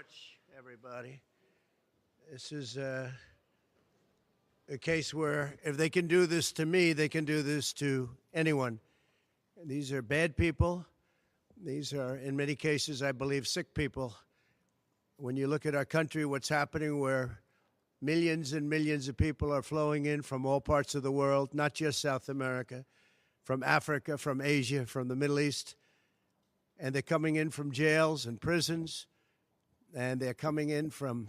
much, everybody. This is a case where if they can do this to me, they can do this to anyone. And these are bad people. These are, in many cases, I believe, sick people. When you look at our country, what's happening where millions and millions of people are flowing in from all parts of the world, not just South America, from Africa, from Asia, from the Middle East, and they're coming in from jails and prisons, and they're coming in from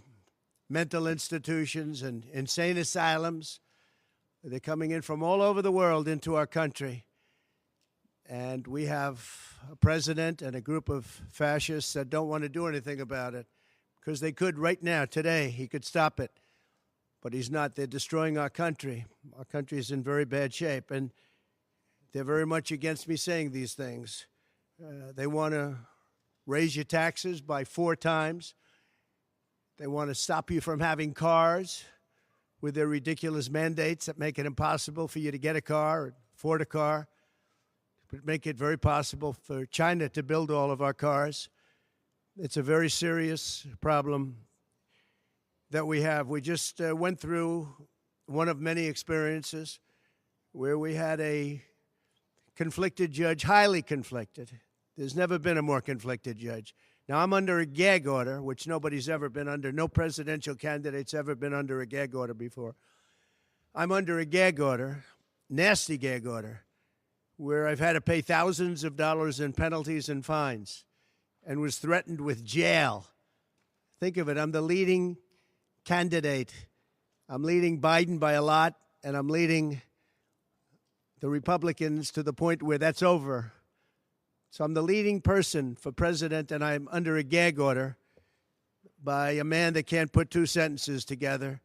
mental institutions and insane asylums. They're coming in from all over the world into our country. And we have a president and a group of fascists that don't want to do anything about it because they could right now, today, he could stop it. But he's not. They're destroying our country. Our country is in very bad shape. And they're very much against me saying these things. They want to raise your taxes by 4 times. They want to stop you from having cars with their ridiculous mandates that make it impossible for you to get a car or afford a car, but make it very possible for China to build all of our cars. It's a very serious problem that we have. We just went through one of many experiences where we had a conflicted judge, highly conflicted. There's never been a more conflicted judge. Now, I'm under a gag order, which nobody's ever been under. No presidential candidate's ever been under a gag order before. I'm under a gag order, nasty gag order, where I've had to pay thousands of dollars in penalties and fines and was threatened with jail. Think of it. I'm the leading candidate. I'm leading Biden by a lot, and I'm leading the Republicans to the point where that's over. So I'm the leading person for president, and I'm under a gag order by a man that can't put 2 sentences together,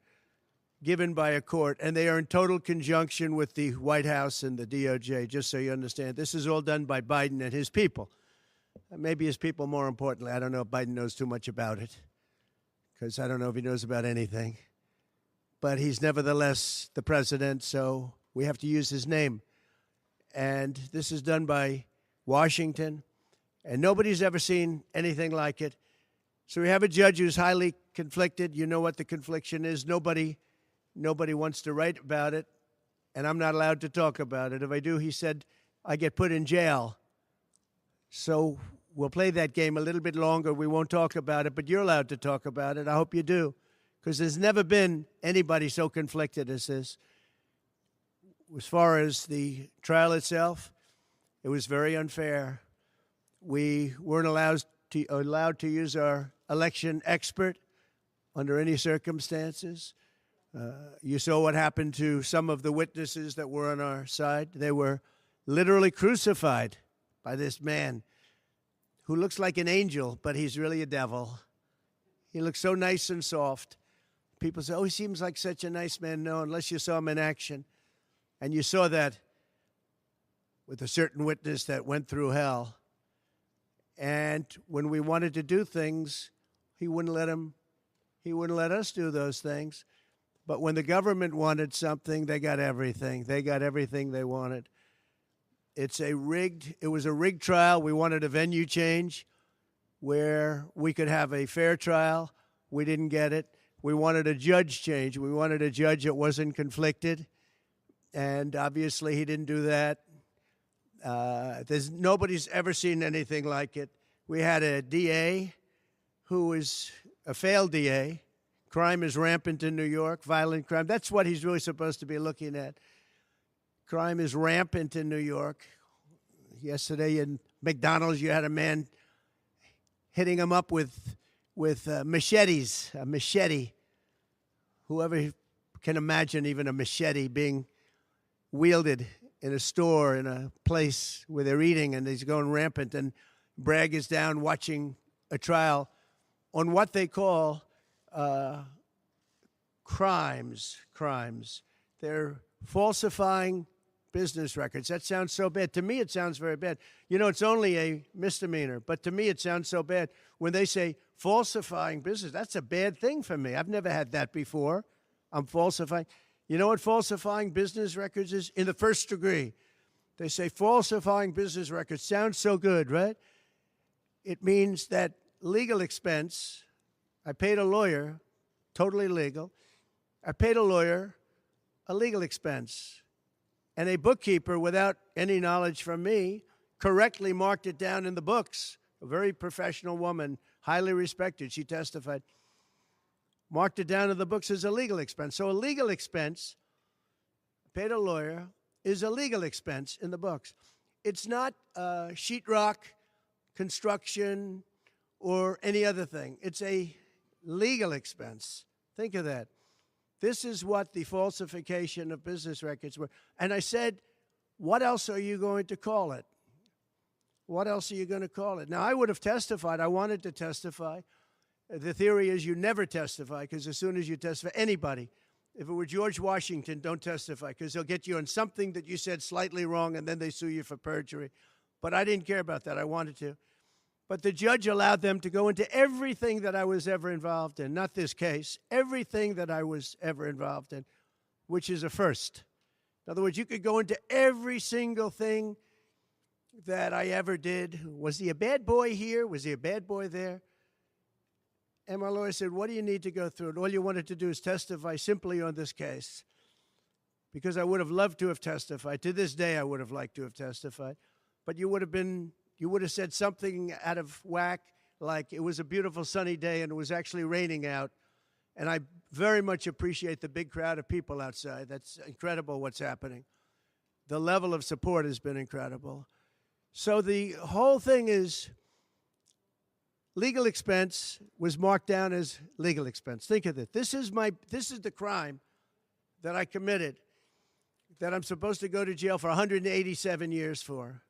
given by a court. And they are in total conjunction with the White House and the DOJ, just so you understand. This is all done by Biden and his people. Maybe his people more importantly. I don't know if Biden knows too much about it, because I don't know if he knows about anything. But he's nevertheless the president, so we have to use his name. And this is done by Washington, and nobody's ever seen anything like it. So we have a judge who's highly conflicted. You know what the confliction is. Nobody wants to write about it, and I'm not allowed to talk about it. If I do, he said, I get put in jail. So we'll play that game a little bit longer. We won't talk about it, but you're allowed to talk about it. I hope you do, because there's never been anybody so conflicted as this. As far as the trial itself, it was very unfair. We weren't allowed to use our election expert under any circumstances. You saw what happened to some of the witnesses that were on our side. They were literally crucified by this man who looks like an angel, but he's really a devil. He looks so nice and soft. People say, oh, he seems like such a nice man. No, unless you saw him in action. And you saw that with a certain witness that went through hell. And when we wanted to do things, he wouldn't let us do those things. But when the government wanted something, they got everything. They got everything they wanted. It was a rigged trial. We wanted a venue change where we could have a fair trial. We didn't get it. We wanted a judge change. We wanted a judge that wasn't conflicted. And obviously he didn't do that. Nobody's ever seen anything like it. We had a DA who was a failed DA. Crime is rampant in New York, violent crime. That's what he's really supposed to be looking at. Crime is rampant in New York. Yesterday in McDonald's, you had a man hitting him up with machetes, a machete. Whoever can imagine even a machete being wielded in a store, in a place where they're eating, and he's going rampant. And Bragg is down watching a trial on what they call crimes. They're falsifying business records. That sounds so bad. To me, it sounds very bad. You know, it's only a misdemeanor, but to me, it sounds so bad. When they say falsifying business, that's a bad thing for me. I've never had that before. I'm falsifying. You know what falsifying business records is? In the first degree. They say falsifying business records. Sounds so good, right? It means that legal expense I paid a lawyer, totally legal. I paid a lawyer a legal expense. And a bookkeeper, without any knowledge from me, correctly marked it down in the books. A very professional woman, highly respected, she testified, marked it down in the books as a legal expense. So a legal expense, paid a lawyer, is a legal expense in the books. It's not sheetrock, construction, or any other thing. It's a legal expense. Think of that. This is what the falsification of business records were. And I said, what else are you going to call it? What else are you going to call it? Now, I would have testified. I wanted to testify. The theory is you never testify, because as soon as you testify, anybody, if it were George Washington, don't testify, because they'll get you on something that you said slightly wrong, and then they sue you for perjury. But I didn't care about that. I wanted to. But the judge allowed them to go into everything that I was ever involved in, not this case, everything that I was ever involved in, which is a first. In other words, you could go into every single thing that I ever did. Was he a bad boy here? Was he a bad boy there? And my lawyer said, what do you need to go through? And all you wanted to do is testify simply on this case, because I would have loved to have testified. To this day, I would have liked to have testified. But you would have said something out of whack, like it was a beautiful sunny day and it was actually raining out. And I very much appreciate the big crowd of people outside. That's incredible what's happening. The level of support has been incredible. So the whole thing is legal expense was marked down as legal expense. Think of it. This is the crime that I committed, that I'm supposed to go to jail for 187 years for.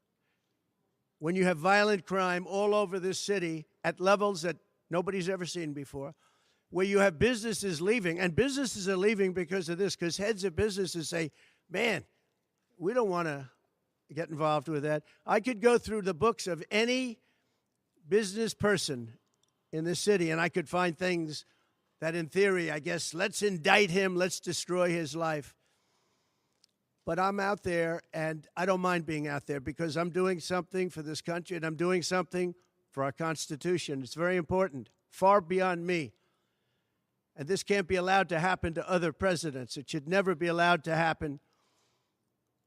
When you have violent crime all over this city at levels that nobody's ever seen before, where you have businesses leaving, and businesses are leaving because of this, because heads of businesses say, man, we don't want to get involved with that. I could go through the books of any business person in this city, and I could find things that, in theory, I guess, let's indict him, let's destroy his life. But I'm out there, and I don't mind being out there, because I'm doing something for this country, and I'm doing something for our Constitution. It's very important, far beyond me. And this can't be allowed to happen to other presidents. It should never be allowed to happen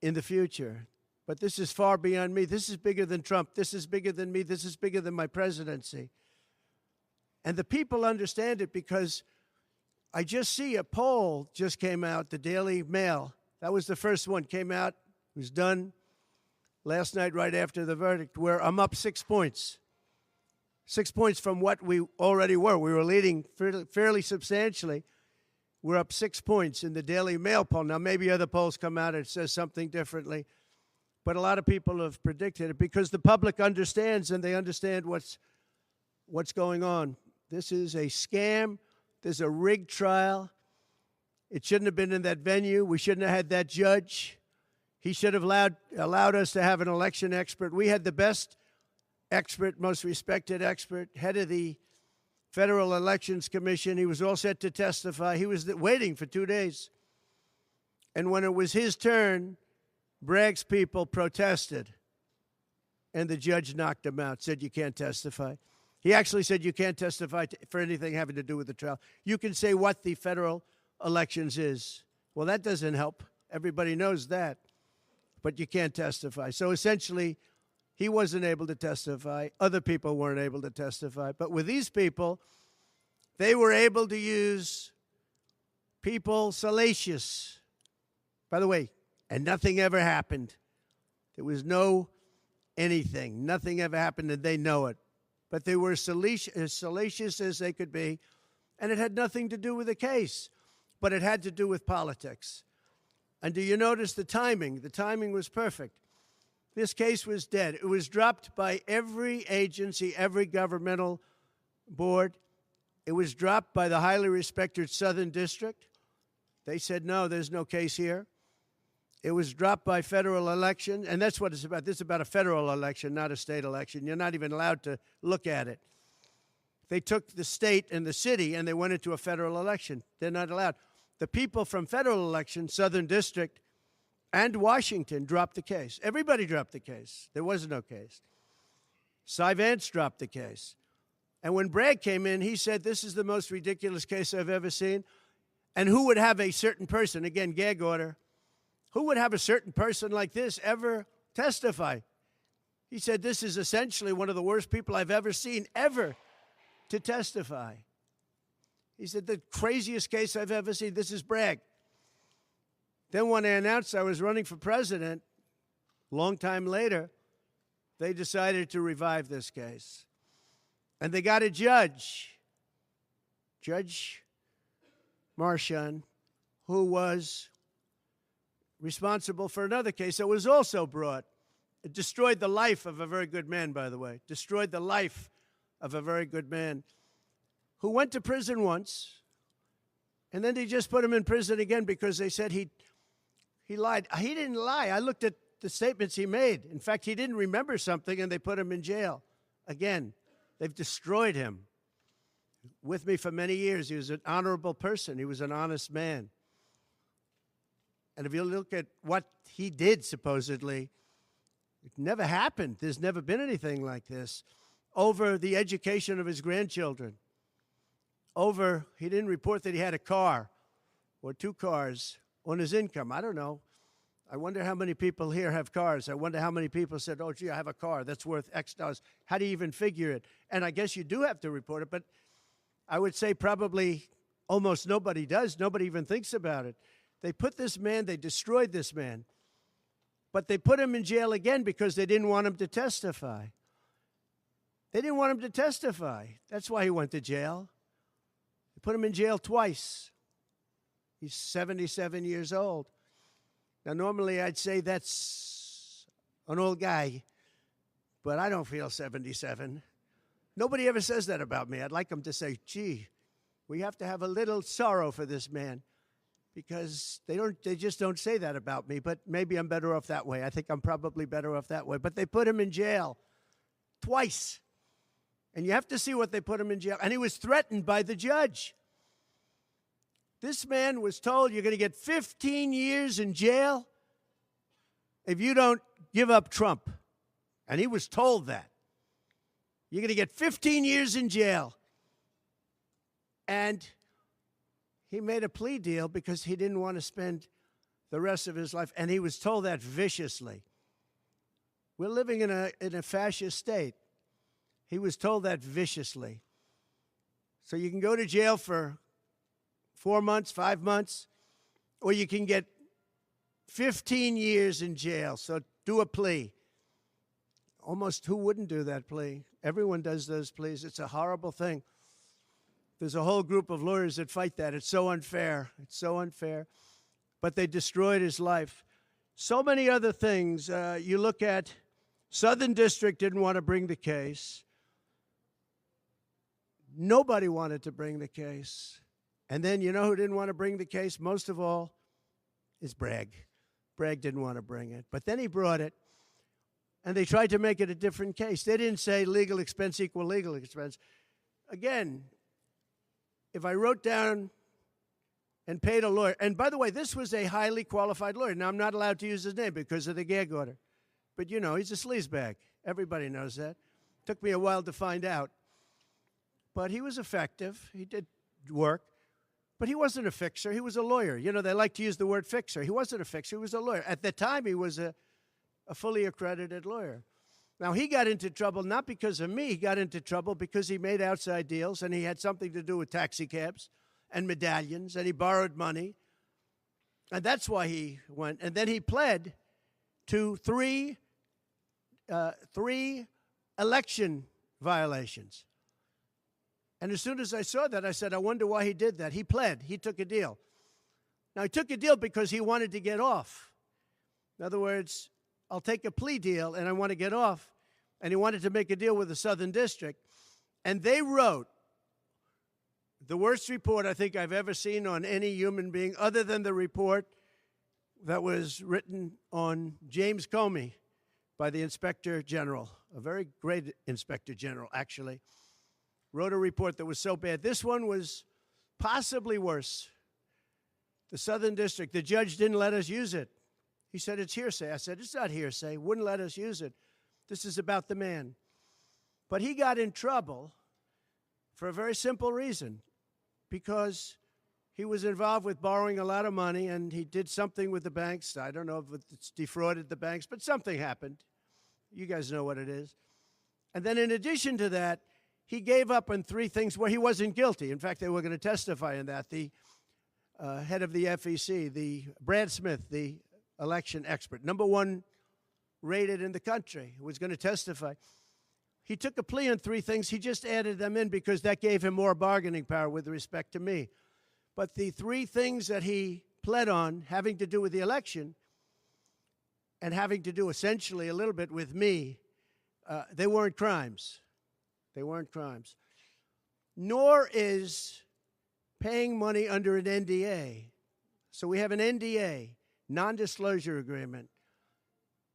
in the future. But this is far beyond me. This is bigger than Trump. This is bigger than me. This is bigger than my presidency. And the people understand it, because I just see a poll just came out, the Daily Mail. That was the first one, came out. It was done last night right after the verdict, where I'm up 6 points. 6 points from what we already were. We were leading fairly substantially. We're up 6 points in the Daily Mail poll. Now, maybe other polls come out and it says something differently. But a lot of people have predicted it, because the public understands, and they understand what's going on. This is a scam. There's a rigged trial. It shouldn't have been in that venue. We shouldn't have had that judge. He should have allowed us to have an election expert. We had the best expert, most respected expert, head of the Federal Elections Commission. He was all set to testify. He was waiting for 2 days. And when it was his turn, Bragg's people protested, and the judge knocked him out, said you can't testify. He actually said you can't testify for anything having to do with the trial. You can say what the federal elections is. Well, that doesn't help. Everybody knows that. But you can't testify. So essentially, he wasn't able to testify. Other people weren't able to testify. But with these people, they were able to use people salacious. By the way, and nothing ever happened. There was no anything. Nothing ever happened, and they know it. But they were as salacious as they could be, and it had nothing to do with the case, but it had to do with politics. And do you notice the timing? The timing was perfect. This case was dead. It was dropped by every agency, every governmental board. It was dropped by the highly respected Southern District. They said, no, there's no case here. It was dropped by federal election, and that's what it's about. This is about a federal election, not a state election. You're not even allowed to look at it. They took the state and the city, and they went into a federal election. They're not allowed. The people from federal election, Southern District, and Washington dropped the case. Everybody dropped the case. There was no case. Cy Vance dropped the case. And when Bragg came in, he said, this is the most ridiculous case I've ever seen. And who would have a certain person, again, gag order, who would have a certain person like this ever testify? He said, this is essentially one of the worst people I've ever seen ever to testify. He said, the craziest case I've ever seen, this is Bragg. Then when I announced I was running for president, a long time later, they decided to revive this case. And they got a judge, Judge Marchand, who was responsible for another case that was also brought. It destroyed the life of a very good man, by the way. Destroyed the life of a very good man who went to prison once, and then they just put him in prison again because they said he lied. He didn't lie. I looked at the statements he made. In fact, he didn't remember something, and they put him in jail. Again, they've destroyed him. With me for many years, he was an honorable person. He was an honest man. And if you look at what he did, supposedly, it never happened. There's never been anything like this. Over the education of his grandchildren. Over, he didn't report that he had a car or 2 cars on his income. I don't know. I wonder how many people here have cars. I wonder how many people said, oh, gee, I have a car that's worth X dollars. How do you even figure it? And I guess you do have to report it, but I would say probably almost nobody does. Nobody even thinks about it. They put this man, they destroyed this man, but they put him in jail again because they didn't want him to testify. They didn't want him to testify. That's why he went to jail. They put him in jail twice. He's 77 years old. Now, normally I'd say that's an old guy, but I don't feel 77. Nobody ever says that about me. I'd like them to say, gee, we have to have a little sorrow for this man, because they just don't say that about me, but maybe I'm better off that way. I think I'm probably better off that way. But they put him in jail twice. And you have to see what they put him in jail. And he was threatened by the judge. This man was told, you're going to get 15 years in jail if you don't give up Trump. And he was told that. You're going to get 15 years in jail. And he made a plea deal because he didn't want to spend the rest of his life. And he was told that viciously. We're living in a fascist state. He was told that viciously. So you can go to jail for 4 months, 5 months, or you can get 15 years in jail. So do a plea. Almost who wouldn't do that plea? Everyone does those pleas. It's a horrible thing. There's a whole group of lawyers that fight that. It's so unfair. It's so unfair. But they destroyed his life. So many other things. You look at Southern District didn't want to bring the case. Nobody wanted to bring the case. And then you know who didn't want to bring the case? Most of all is Bragg. Bragg didn't want to bring it. But then he brought it. And they tried to make it a different case. They didn't say legal expense equal legal expense. Again, if I wrote down and paid a lawyer, and by the way, this was a highly qualified lawyer. Now, I'm not allowed to use his name because of the gag order. But, you know, he's a sleazebag. Everybody knows that. Took me a while to find out. But he was effective. He did work. But he wasn't a fixer. He was a lawyer. You know, they like to use the word fixer. He wasn't a fixer. He was a lawyer. At the time, he was a fully accredited lawyer. Now, he got into trouble not because of me. He got into trouble because he made outside deals, and he had something to do with taxi cabs and medallions, and he borrowed money. And that's why he went. And then he pled to three election violations. And as soon as I saw that, I said, I wonder why he did that. He pled. He took a deal. Now, he took a deal because he wanted to get off. In other words, I'll take a plea deal, and I want to get off. And he wanted to make a deal with the Southern District. And they wrote the worst report I think I've ever seen on any human being, other than the report that was written on James Comey by the Inspector General, a very great Inspector General, actually. Wrote a report that was so bad. This one was possibly worse. The Southern District, the judge didn't let us use it. He said, it's hearsay. I said, it's not hearsay. Wouldn't let us use it. This is about the man. But he got in trouble for a very simple reason, because he was involved with borrowing a lot of money, and he did something with the banks. I don't know if it's defrauded the banks, but something happened. You guys know what it is. And then in addition to that, he gave up on three things where he wasn't guilty. In fact, they were going to testify in that. The head of the FEC, the Brad Smith, the election expert, #1 rated in the country, was going to testify. He took a plea on three things. He just added them in because that gave him more bargaining power with respect to me. But the three things that he pled on, having to do with the election and having to do essentially a little bit with me, they weren't crimes. They weren't crimes. Nor is paying money under an NDA. So we have an NDA, non-disclosure agreement.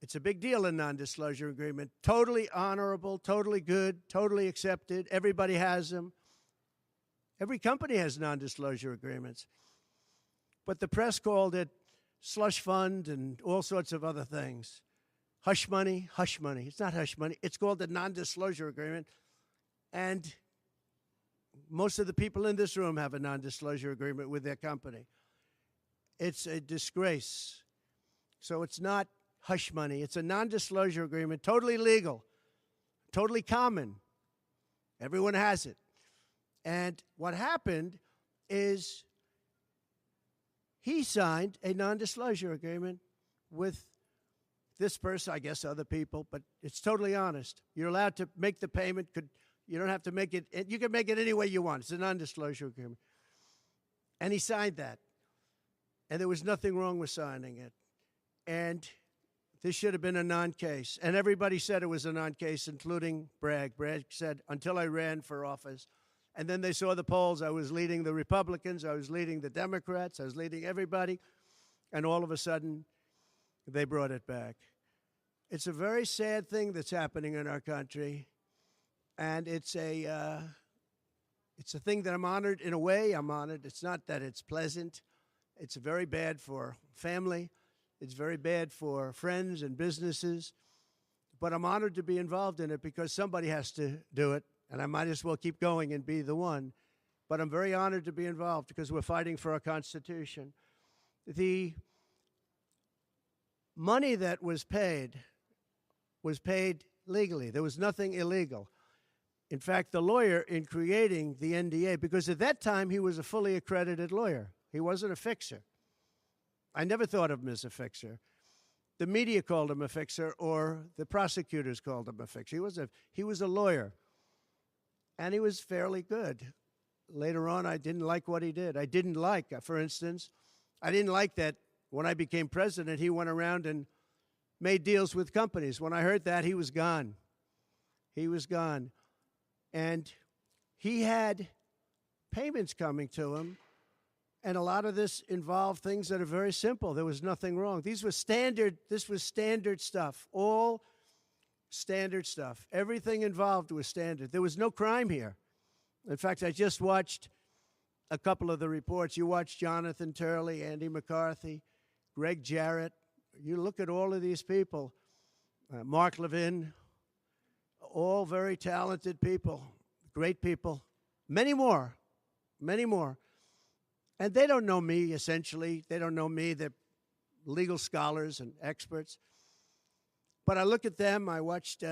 It's a big deal, a non-disclosure agreement. Totally honorable, totally good, totally accepted. Everybody has them. Every company has non-disclosure agreements. But the press called it slush fund and all sorts of other things. Hush money, hush money. It's not hush money. It's called a non-disclosure agreement. And most of the people in this room have a non-disclosure agreement with their company. It's a disgrace. So it's not hush money. It's a non-disclosure agreement, totally legal, totally common. Everyone has it. And what happened is he signed a non-disclosure agreement with this person, I guess other people, but it's totally honest. You're allowed to make the payment. You don't have to make it. You can make it any way you want. It's a non-disclosure agreement. And he signed that. And there was nothing wrong with signing it. And this should have been a non-case. And everybody said it was a non-case, including Bragg. Bragg said, until I ran for office. And then they saw the polls. I was leading the Republicans. I was leading the Democrats. I was leading everybody. And all of a sudden, they brought it back. It's a very sad thing that's happening in our country. And it's a thing that I'm honored. In a way, I'm honored. It's not that it's pleasant. It's very bad for family. It's very bad for friends and businesses. But I'm honored to be involved in it because somebody has to do it. And I might as well keep going and be the one. But I'm very honored to be involved because we're fighting for our Constitution. The money that was paid legally. There was nothing illegal. In fact, the lawyer in creating the NDA, because at that time he was a fully accredited lawyer. He wasn't a fixer. I never thought of him as a fixer. The media called him a fixer, or the prosecutors called him a fixer. He was a lawyer, and he was fairly good. Later on, I didn't like what he did. I didn't like, for instance, I didn't like that when I became president, he went around and made deals with companies. When I heard that, he was gone. He was gone. And he had payments coming to him, and a lot of this involved things that are very simple. There was nothing wrong. This was standard stuff, all standard stuff. Everything involved was standard. There was no crime here. In fact, I just watched a couple of the reports. You watched Jonathan Turley, Andy McCarthy, Greg Jarrett. You look at all of these people, Mark Levin, all very talented people, great people, many more. And they don't know me, essentially. They don't know me. They're legal scholars and experts. But I look at them. I watched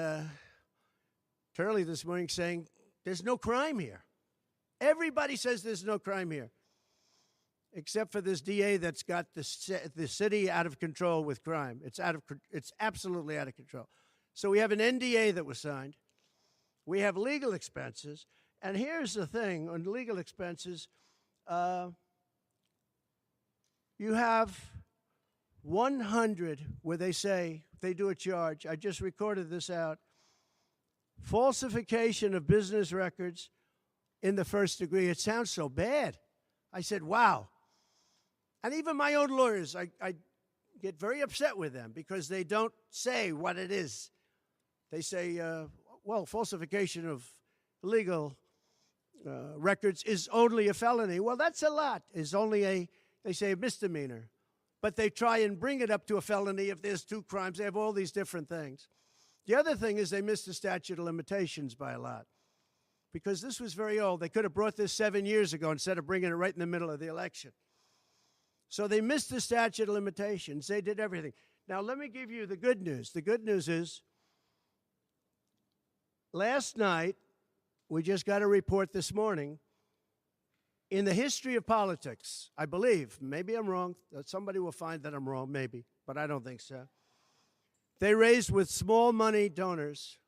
Turley this morning saying, there's no crime here. Everybody says there's no crime here, except for this DA that's got the city out of control with crime. It's absolutely out of control. So we have an NDA that was signed. We have legal expenses. And here's the thing on legal expenses. You have 100 where they say, they do a charge. I just recorded this out. Falsification of business records in the first degree. It sounds so bad. I said, wow. And even my own lawyers, I get very upset with them because they don't say what it is. They say, well, falsification of legal records is only a felony. Well, that's a lot. It's only they say a misdemeanor. But they try and bring it up to a felony if there's two crimes. They have all these different things. The other thing is they miss the statute of limitations by a lot. because this was very old. They could have brought this 7 years ago instead of bringing it right in the middle of the election. So they missed the statute of limitations. They did everything. Now, let me give you the good news. The good news is, last night, we just got a report this morning, in the history of politics, I believe, maybe I'm wrong, somebody will find that I'm wrong, maybe, but I don't think so. They raised with small money donors,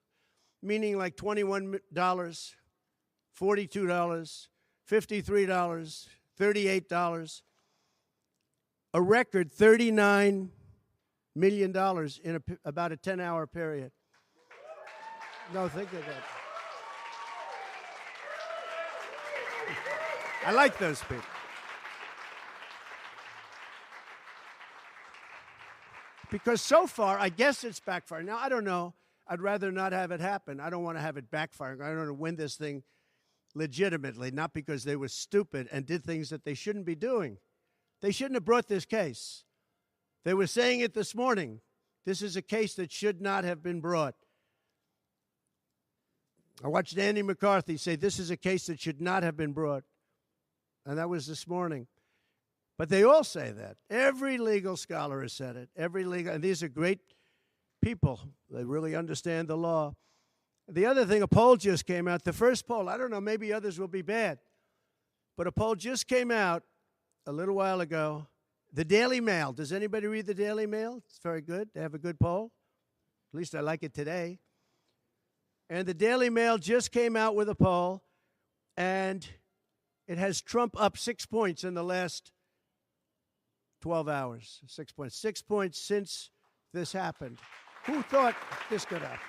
meaning like $21, $42, $53, $38, a record $39 million in about a 10-hour period. No, think of that. I like those people. Because so far, I guess it's backfiring. Now, I don't know. I'd rather not have it happen. I don't want to have it backfiring. I don't want to win this thing legitimately, not because they were stupid and did things that they shouldn't be doing. They shouldn't have brought this case. They were saying it this morning. This is a case that should not have been brought. I watched Andy McCarthy say this is a case that should not have been brought. And that was this morning. But they all say that. Every legal scholar has said it. And these are great people. They really understand the law. The other thing, a poll just came out. The first poll, I don't know, maybe others will be bad. But a poll just came out a little while ago. The Daily Mail. Does anybody read the Daily Mail? It's very good. They have a good poll. At least I like it today. And the Daily Mail just came out with a poll, and it has Trump up 6 points in the last 12 hours. 6 points. 6 points since this happened. Who thought this could happen?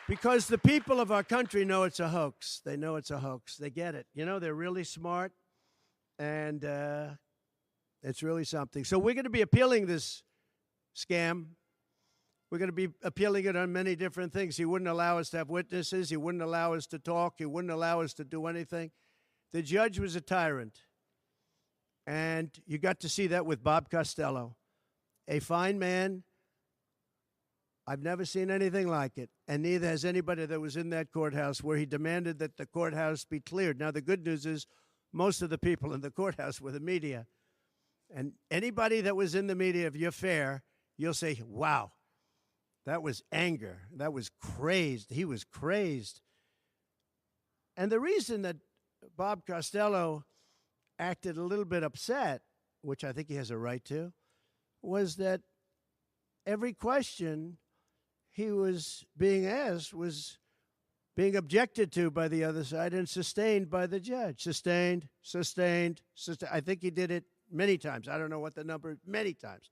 Because the people of our country know it's a hoax. They know it's a hoax. They get it. You know, they're really smart, and it's really something. So we're going to be appealing this scam. We're going to be appealing it on many different things. He wouldn't allow us to have witnesses. He wouldn't allow us to talk. He wouldn't allow us to do anything. The judge was a tyrant. And you got to see that with Bob Costello, a fine man. I've never seen anything like it. And neither has anybody that was in that courthouse, where he demanded that the courthouse be cleared. Now, the good news is most of the people in the courthouse were the media. And anybody that was in the media, if you're fair, you'll say, wow. That was anger. That was crazed. He was crazed. And the reason that Bob Costello acted a little bit upset, which I think he has a right to, was that every question he was being asked was being objected to by the other side and sustained by the judge. Sustained. I think he did it many times. I don't know what the number, many times.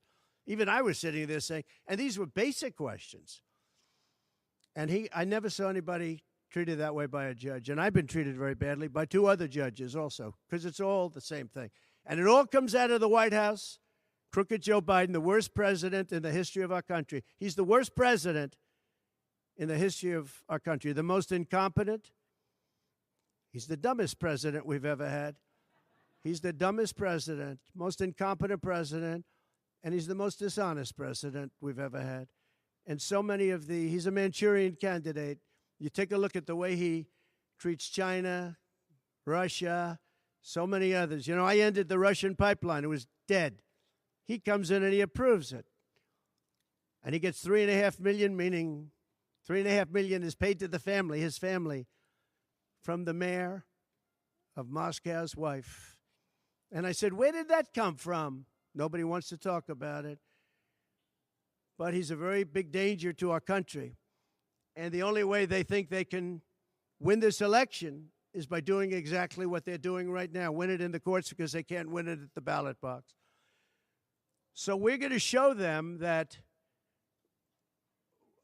Even I was sitting there saying, and these were basic questions. And I never saw anybody treated that way by a judge. And I've been treated very badly by 2 other judges also, because it's all the same thing. And it all comes out of the White House. Crooked Joe Biden, the worst president in the history of our country. He's the worst president in the history of our country. The most incompetent. He's the dumbest president we've ever had. He's the dumbest president, most incompetent president. And he's the most dishonest president we've ever had. And so many of he's a Manchurian candidate. You take a look at the way he treats China, Russia, so many others. You know, I ended the Russian pipeline. It was dead. He comes in and he approves it. And he gets $3.5 million, meaning $3.5 million is paid to the family, his family, from the mayor of Moscow's wife. And I said, where did that come from? Nobody wants to talk about it. But he's a very big danger to our country. And the only way they think they can win this election is by doing exactly what they're doing right now, win it in the courts, because they can't win it at the ballot box. So we're going to show them that,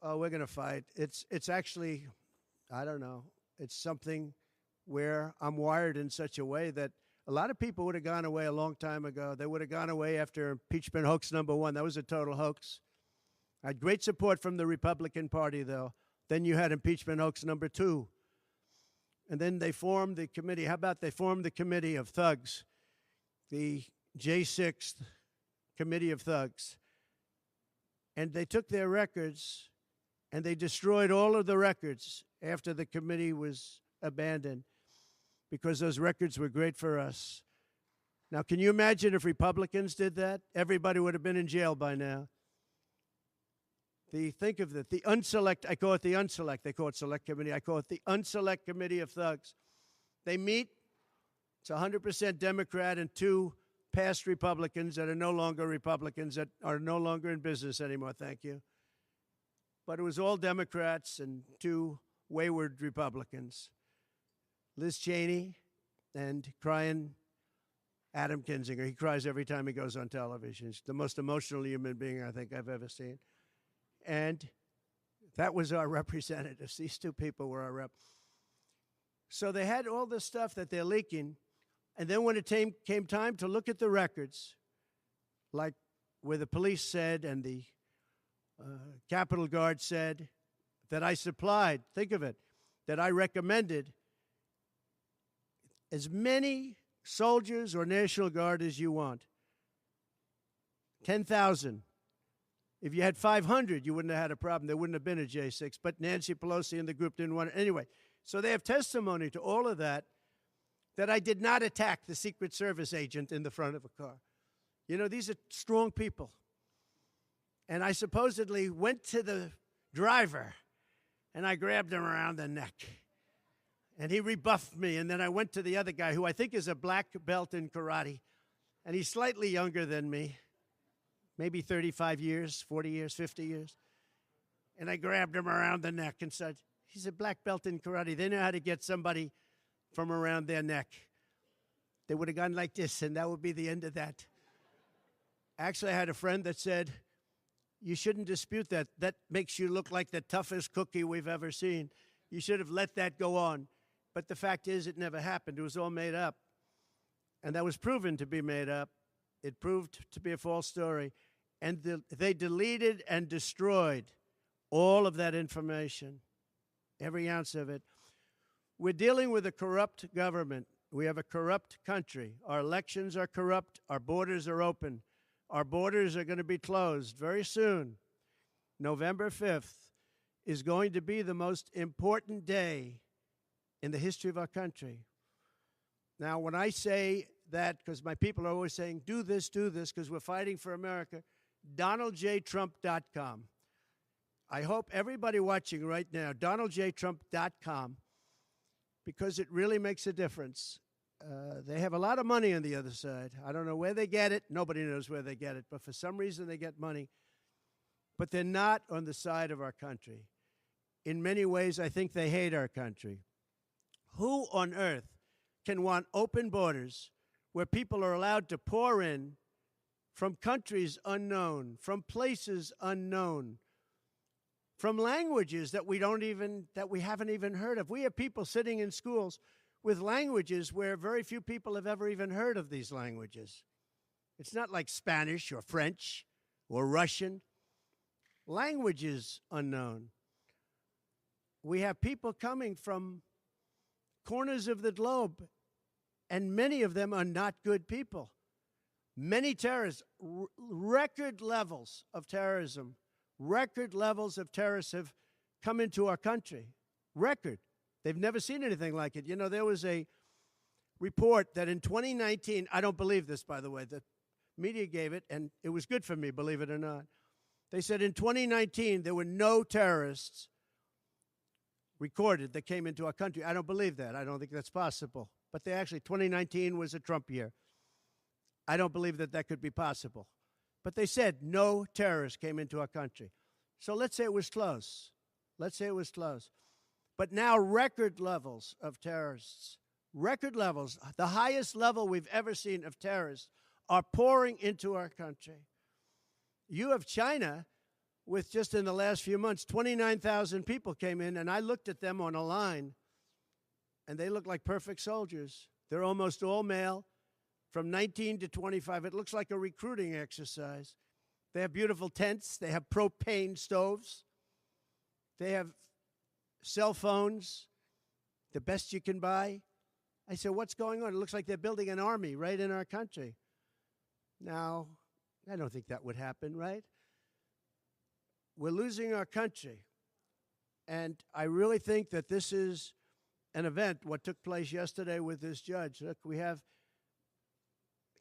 we're going to fight. It's actually, I don't know, it's something where I'm wired in such a way that a lot of people would have gone away a long time ago. They would have gone away after impeachment hoax number 1. That was a total hoax. I had great support from the Republican Party, though. Then you had impeachment hoax number 2. And then they formed the committee. How about they formed the committee of thugs, the J6 committee of thugs. And they took their records and they destroyed all of the records after the committee was abandoned because those records were great for us. Now, can you imagine if Republicans did that? Everybody would have been in jail by now. Think of it, the unselect, I call it the unselect, they call it select committee, I call it the unselect committee of thugs. They meet, it's 100% Democrat and 2 past Republicans that are no longer Republicans, that are no longer in business anymore, thank you. But it was all Democrats and 2 wayward Republicans. Liz Cheney and crying Adam Kinzinger. He cries every time he goes on television. He's the most emotional human being I think I've ever seen. And that was our representatives. These 2 people were our rep. So they had all this stuff that they're leaking. And then when it came time to look at the records, like where the police said and the Capitol Guard said that I supplied, think of it, that I recommended as many soldiers or National Guard as you want. 10,000. If you had 500, you wouldn't have had a problem. There wouldn't have been a J6. But Nancy Pelosi and the group didn't want it. Anyway, so they have testimony to all of that, that I did not attack the Secret Service agent in the front of a car. You know, these are strong people. And I supposedly went to the driver, and I grabbed him around the neck. And he rebuffed me. And then I went to the other guy, who I think is a black belt in karate. And he's slightly younger than me. Maybe 35 years, 40 years, 50 years. And I grabbed him around the neck and said, he's a black belt in karate. They know how to get somebody from around their neck. They would have gone like this, and that would be the end of that. Actually, I had a friend that said, you shouldn't dispute that. That makes you look like the toughest cookie we've ever seen. You should have let that go on. But the fact is, it never happened. It was all made up. And that was proven to be made up. It proved to be a false story. And they deleted and destroyed all of that information, every ounce of it. We're dealing with a corrupt government. We have a corrupt country. Our elections are corrupt. Our borders are open. Our borders are going to be closed very soon. November 5th is going to be the most important day in the history of our country. Now, when I say that, because my people are always saying, do this, because we're fighting for America, DonaldJTrump.com. I hope everybody watching right now, DonaldJTrump.com, because it really makes a difference. They have a lot of money on the other side. I don't know where they get it. Nobody knows where they get it. But for some reason, they get money. But they're not on the side of our country. In many ways, I think they hate our country. Who on earth can want open borders where people are allowed to pour in from countries unknown, from places unknown, from languages that we haven't even heard of? We have people sitting in schools with languages where very few people have ever even heard of these languages. It's not like Spanish or French or Russian. Languages unknown. We have people coming from corners of the globe, and many of them are not good people. Many terrorists, record levels of terrorism, record levels of terrorists have come into our country. Record. They've never seen anything like it. You know, there was a report that in 2019, I don't believe this, by the way, the media gave it, and it was good for me, believe it or not. They said in 2019, there were no terrorists recorded that came into our country. I don't believe that. I don't think that's possible. But 2019 was a Trump year. I don't believe that that could be possible. But they said no terrorists came into our country. So let's say it was close. Let's say it was close. But now record levels of terrorists, record levels, the highest level we've ever seen of terrorists are pouring into our country. You have China with just in the last few months, 29,000 people came in, and I looked at them on a line, and they look like perfect soldiers. They're almost all male, from 19 to 25. It looks like a recruiting exercise. They have beautiful tents. They have propane stoves. They have cell phones, the best you can buy. I said, what's going on? It looks like they're building an army right in our country. Now, I don't think that would happen, right? We're losing our country. And I really think that this is an event, what took place yesterday with this judge. Look, we have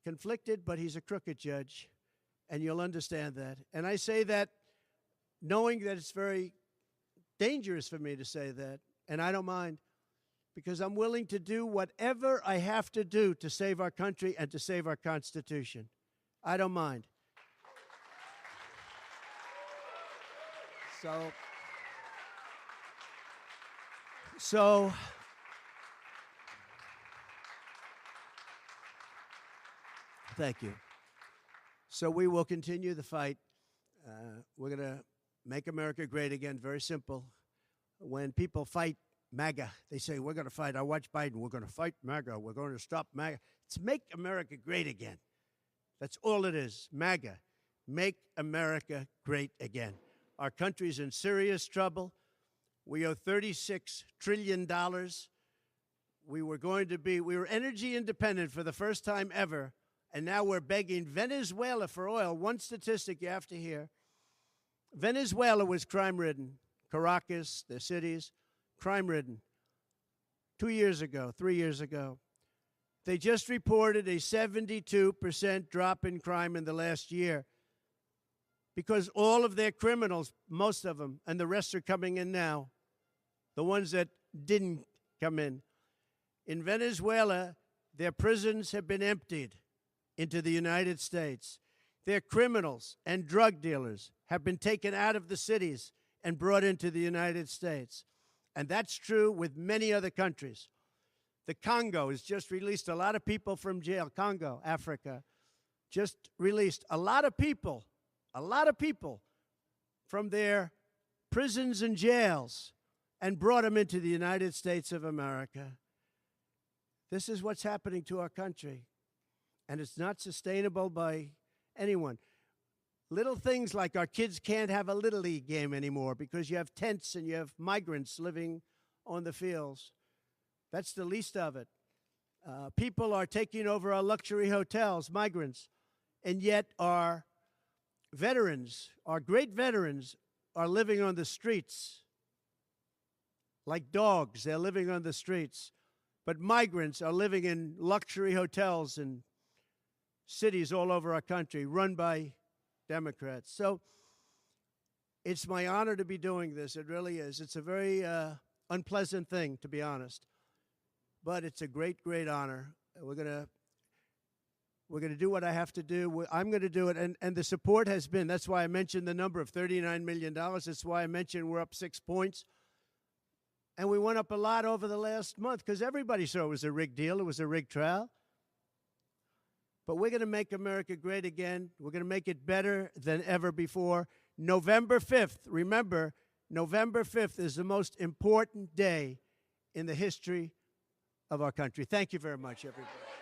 conflicted, but he's a crooked judge, and you'll understand that. And I say that knowing that it's very dangerous for me to say that, and I don't mind, because I'm willing to do whatever I have to do to save our country and to save our Constitution. I don't mind. So thank you. So we will continue the fight. We're going to make America great again. Very simple. When people fight MAGA, they say, we're going to fight. I watch Biden. We're going to fight MAGA. We're going to stop MAGA. It's make America great again. That's all it is. MAGA. Make America great again. Our country's in serious trouble. We owe $36 trillion. We were energy independent for the first time ever, and now we're begging Venezuela for oil. One statistic you have to hear. Venezuela was crime-ridden. Caracas, the cities, crime-ridden. 2 years ago, 3 years ago. They just reported a 72% drop in crime in the last year because all of their criminals, most of them, and the rest are coming in now, the ones that didn't come in. In Venezuela, their prisons have been emptied into the United States. Their criminals and drug dealers have been taken out of the cities and brought into the United States. And that's true with many other countries. The Congo has just released a lot of people from jail. Congo, Africa, just released a lot of people from their prisons and jails and brought them into the United States of America. This is what's happening to our country, and it's not sustainable by anyone. Little things like our kids can't have a Little League game anymore because you have tents and you have migrants living on the fields. That's the least of it. People are taking over our luxury hotels, migrants, and yet our veterans, our great veterans, are living on the streets. Like dogs, they're living on the streets. But migrants are living in luxury hotels in cities all over our country, run by Democrats. So it's my honor to be doing this. It really is. It's a very unpleasant thing, to be honest. But it's a great, great honor. We're gonna do what I have to do. I'm going to do it. And the support has been, that's why I mentioned the number of $39 million. That's why I mentioned we're up 6 points. And we went up a lot over the last month because everybody saw it was a rigged deal. It was a rigged trial. But we're going to make America great again. We're going to make it better than ever before. November 5th, remember, November 5th is the most important day in the history of our country. Thank you very much, everybody.